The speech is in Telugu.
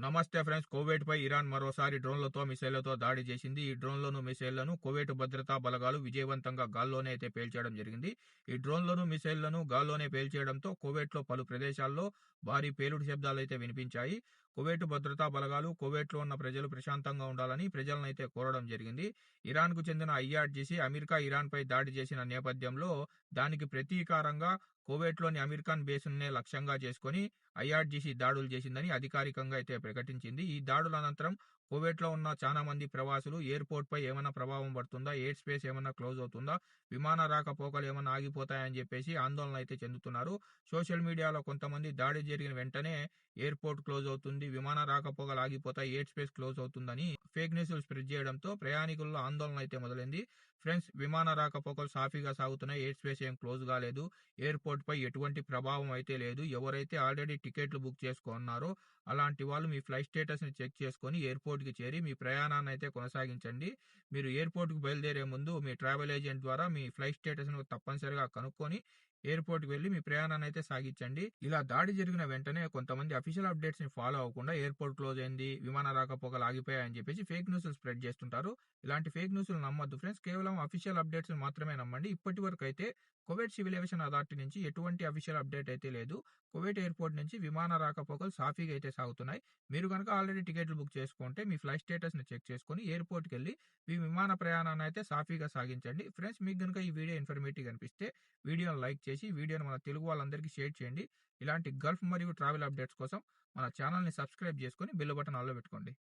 నమస్తే ఫ్రెండ్స్. కువైట్ పై ఇరాన్ మరోసారి డ్రోన్లతో మిసైళ్లతో దాడి చేసింది. ఈ డ్రోన్లను మిసైళ్లను కువైట్ భద్రతా బలగాలు విజయవంతంగా గాల్లోనే అయితే పేల్చేయడం జరిగింది. ఈ డ్రోన్లను మిసైళ్లను గాల్లోనే పేల్చేయడంతో కువైట్లో పలు ప్రదేశాల్లో భారీ పేలుడు శబ్దాలు అయితే వినిపించాయి. కువైట్ భద్రతా బలగాలు కువైట్లో ఉన్న ప్రజలు ప్రశాంతంగా ఉండాలని ప్రజలను అయితే కోరడం జరిగింది. ఇరాన్కు చెందిన ఐఆర్జీసీ అమెరికా ఇరాన్పై దాడి చేసిన నేపథ్యంలో దానికి ప్రతీకారంగా కువైట్లోని అమెరికన్ బేస్నే లక్ష్యంగా చేసుకుని ఐఆర్జీసీ దాడులు చేసిందని అధికారికంగా అయితే ప్రకటించింది. ఈ దాడుల అనంతరం కువైట్లో ఉన్న చాలా మంది ప్రవాసులు ఎయిర్పోర్ట్ పై ఏమైనా ప్రభావం పడుతుందా, ఎయిర్ స్పేస్ ఏమైనా క్లోజ్ అవుతుందా, విమాన రాకపోకలు ఏమైనా ఆగిపోతాయని చెప్పేసి ఆందోళన అయితే చెందుతున్నారు. సోషల్ మీడియాలో కొంతమంది దాడి జరిగిన వెంటనే ఎయిర్పోర్ట్ క్లోజ్ అవుతుంది, విమాన రాకపోకలు ఆగిపోతాయి, ఎయిర్ స్పేస్ క్లోజ్ అవుతుందని ఫేక్ న్యూస్ స్ప్రెడ్ చేయడంతో ప్రయాణికుల్లో ఆందోళన అయితే మొదలైంది. ఫ్రెండ్స్, విమాన రాకపోకలు సాఫీగా సాగుతున్నాయి, ఎయిర్ స్పేస్ ఏం క్లోజ్ కాలేదు, ఎయిర్పోర్ట్ పై ఎటువంటి ప్రభావం అయితే లేదు. ఎవరైతే ఆల్రెడీ టికెట్లు బుక్ చేసుకున్నారో అలాంటి వాళ్ళు మీ ఫ్లైట్ స్టేటస్ ని చెక్ చేసుకొని ఎయిర్పోర్ట్ కి చేరి మీ ప్రయాణాన్ని అయితే కొనసాగించండి. మీరు ఎయిర్పోర్ట్ కు బయలుదేరే ముందు మీ ట్రావెల్ ఏజెంట్ ద్వారా మీ ఫ్లైట్ స్టేటస్ ను తప్పనిసరిగా కనుక్కొని ఎయిర్పోర్ట్ కి వెళ్లి మీ ప్రయాణాన్ని అయితే సాగించండి. ఇలా దాడి జరిగిన వెంటనే కొంతమంది అఫీషియల్ అప్డేట్స్ ని ఫాలో అవ్వకుండా ఎయిర్పోర్ట్ క్లోజ్ అయింది, విమాన రాకపోకలు ఆగిపోయాయని చెప్పేసి ఫేక్ న్యూస్ స్ప్రెడ్ చేస్తుంటారు. ఇలాంటి ఫేక్ న్యూస్ నమ్మొద్దు ఫ్రెండ్స్. కేవలం అఫీషియల్ అప్డేట్స్ మాత్రమే నమ్మండి. ఇప్పటి వరకు అయితే కువైట్ సివిల్ ఏవియేషన్ అథారిటీ నుంచి ఎటువంటి అఫీషియల్ అప్డేట్ అయితే లేదు. కువైట్ ఎయిర్పోర్ట్ నుంచి విమాన రాకపోకలు సాఫీగా అయితే సాగుతున్నాయి. మీరు కనుక ఆల్రెడీ టికెట్లు బుక్ చేసుకుంటే మీ ఫ్లైట్ స్టేటస్ ని చెక్ చేసుకుని ఎయిర్పోర్ట్కి వెళ్ళి మీ విమాన ప్రయాణాన్ని అయితే సాఫీగా సాగించండి. ఫ్రెండ్స్, మీకు కనుక ఈ వీడియో ఇన్ఫర్మేటివ్ అనిపిస్తే వీడియోని లైక్ చేసి వీడియోని మన తెలుగు వాళ్ళందరికీ షేర్ చేయండి. ఇలాంటి గల్ఫ్ మరియు ట్రావెల్ అప్డేట్స్ కోసం మన ఛానల్ని సబ్స్క్రైబ్ చేసుకొని బెల్ బటన్ ఆల్లో పెట్టుకోండి.